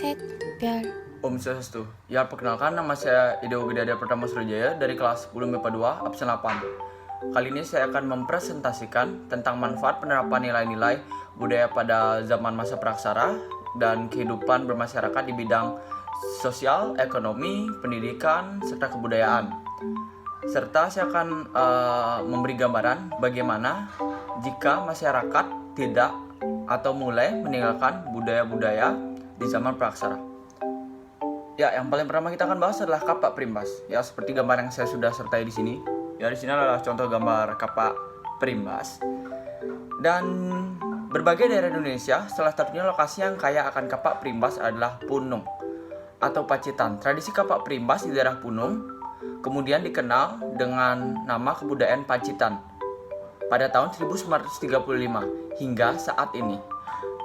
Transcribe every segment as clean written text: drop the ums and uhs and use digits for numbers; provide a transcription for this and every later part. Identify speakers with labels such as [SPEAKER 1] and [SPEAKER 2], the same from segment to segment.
[SPEAKER 1] Set, biar.
[SPEAKER 2] Om Swastiastu. Ya, perkenalkan, nama saya Ideo Widadya Pratama Surajaya dari kelas 10 MIPA 2, absen 8. Kali ini saya akan mempresentasikan tentang manfaat penerapan nilai-nilai budaya pada zaman masa praksara dan kehidupan bermasyarakat di bidang sosial, ekonomi, pendidikan, serta kebudayaan. Serta saya akan memberi gambaran bagaimana jika masyarakat tidak atau mulai meninggalkan budaya-budaya di zaman praksara. Ya, yang paling pertama kita akan bahas adalah kapak primbas. Ya, seperti gambar yang saya sudah sertai di sini. Ya, di sini adalah contoh gambar kapak primbas. Dan berbagai daerah Indonesia, salah satunya lokasi yang kaya akan kapak primbas adalah Punung atau Pacitan. Tradisi kapak primbas di daerah Punung kemudian dikenal dengan nama kebudayaan Pacitan pada tahun 1935 hingga saat ini.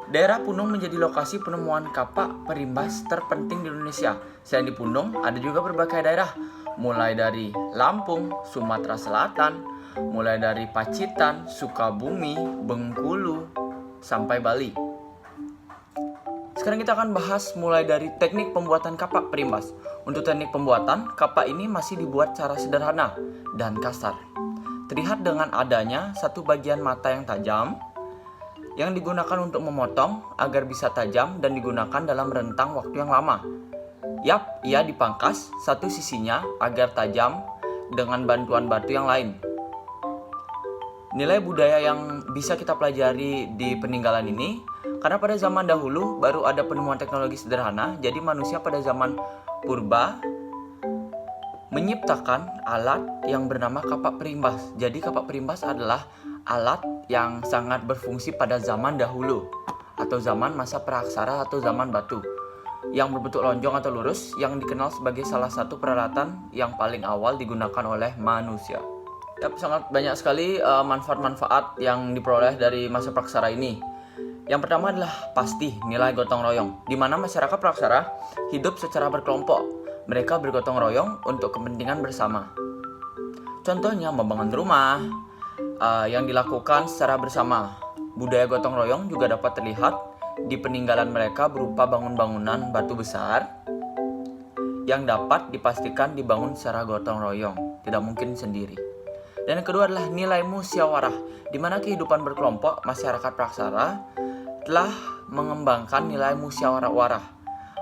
[SPEAKER 2] Daerah Punung menjadi lokasi penemuan kapak primbas terpenting di Indonesia. Selain di Punung, ada juga berbagai daerah, mulai dari Lampung, Sumatera Selatan, mulai dari Pacitan, Sukabumi, Bengkulu, sampai Bali. Sekarang kita akan bahas mulai dari teknik pembuatan kapak primbas. Untuk teknik pembuatan, kapak ini masih dibuat secara sederhana dan kasar. Terlihat dengan adanya satu bagian mata yang tajam, yang digunakan untuk memotong agar bisa tajam dan digunakan dalam rentang waktu yang lama. Yap, ia dipangkas satu sisinya agar tajam dengan bantuan batu yang lain. Nilai budaya yang bisa kita pelajari di peninggalan ini, karena pada zaman dahulu baru ada penemuan teknologi sederhana, jadi manusia pada zaman purba menciptakan alat yang bernama kapak primbas. Jadi kapak primbas adalah alat yang sangat berfungsi pada zaman dahulu atau zaman masa praksara atau zaman batu yang berbentuk lonjong atau lurus, yang dikenal sebagai salah satu peralatan yang paling awal digunakan oleh manusia. Sangat banyak sekali manfaat-manfaat yang diperoleh dari masa praksara ini. Yang pertama adalah pasti nilai gotong royong, di mana masyarakat praksara hidup secara berkelompok. Mereka bergotong royong untuk kepentingan bersama. Contohnya membangun rumah yang dilakukan secara bersama. Budaya gotong royong juga dapat terlihat di peninggalan mereka berupa bangunan batu besar yang dapat dipastikan dibangun secara gotong royong, tidak mungkin sendiri. Dan yang kedua adalah nilai musyawarah, di mana kehidupan berkelompok masyarakat praksara telah mengembangkan nilai musyawarah.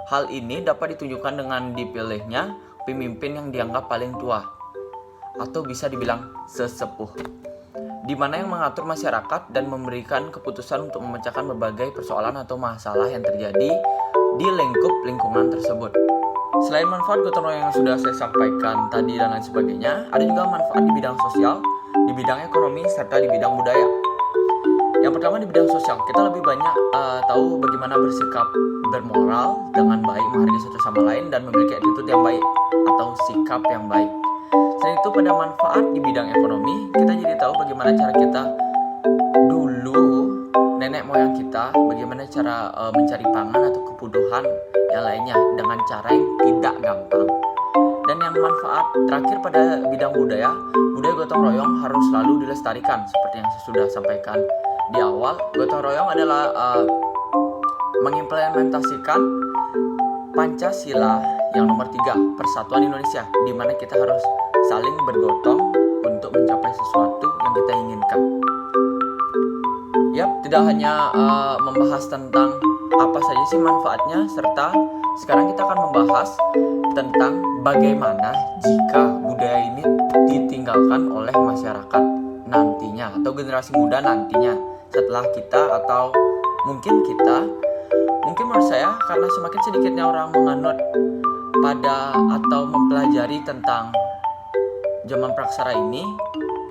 [SPEAKER 2] Hal ini dapat ditunjukkan dengan dipilihnya pemimpin yang dianggap paling tua atau bisa dibilang sesepuh, di mana yang mengatur masyarakat dan memberikan keputusan untuk memecahkan berbagai persoalan atau masalah yang terjadi di lingkungan tersebut. Selain manfaat gotong royong yang sudah saya sampaikan tadi dan lain sebagainya, ada juga manfaat di bidang sosial, di bidang ekonomi, serta di bidang budaya. Yang pertama di bidang sosial, kita lebih banyak tahu bagaimana bersikap bermoral dengan baik, menghargai satu sama lain, dan memiliki attitude yang baik atau sikap yang baik. Selain itu, pada manfaat di bidang ekonomi, kita jadi tahu bagaimana cara kita dulu, nenek moyang kita, bagaimana cara mencari pangan atau kebutuhan yang lainnya dengan cara yang tidak gampang. Dan yang manfaat terakhir pada bidang budaya gotong royong harus selalu dilestarikan. Seperti yang saya sudah sampaikan di awal, gotong royong adalah mengimplementasikan Pancasila yang nomor 3, Persatuan Indonesia, di mana kita harus saling bergotong untuk mencapai sesuatu yang kita inginkan. Tidak hanya membahas tentang apa saja sih manfaatnya, serta sekarang kita akan membahas tentang bagaimana jika budaya ini ditinggalkan oleh masyarakat nantinya atau generasi muda nantinya setelah kita, atau mungkin menurut saya, karena semakin sedikitnya orang menganut pada atau mempelajari tentang zaman praksara ini,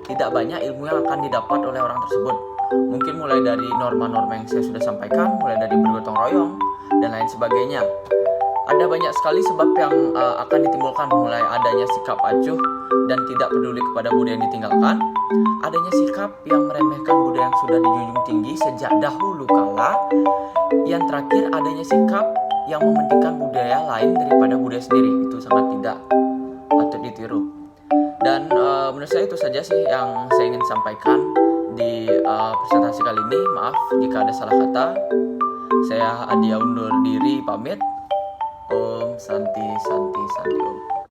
[SPEAKER 2] tidak banyak ilmu yang akan didapat oleh orang tersebut. Mungkin mulai dari norma-norma yang saya sudah sampaikan, mulai dari bergotong royong dan lain sebagainya. Ada banyak sekali sebab yang akan ditimbulkan, mulai adanya sikap acuh dan tidak peduli kepada budaya yang ditinggalkan, adanya sikap yang meremehkan budaya yang sudah dijunjung tinggi sejak dahulu kala, yang terakhir adanya sikap yang mementingkan budaya lain daripada budaya sendiri. Itu sangat tidak patut ditiru. Dan menurut saya itu saja sih yang saya ingin sampaikan di presentasi kali ini. Maaf jika ada salah kata. Saya Adia undur diri pamit. Om Santi Santi Santi Om.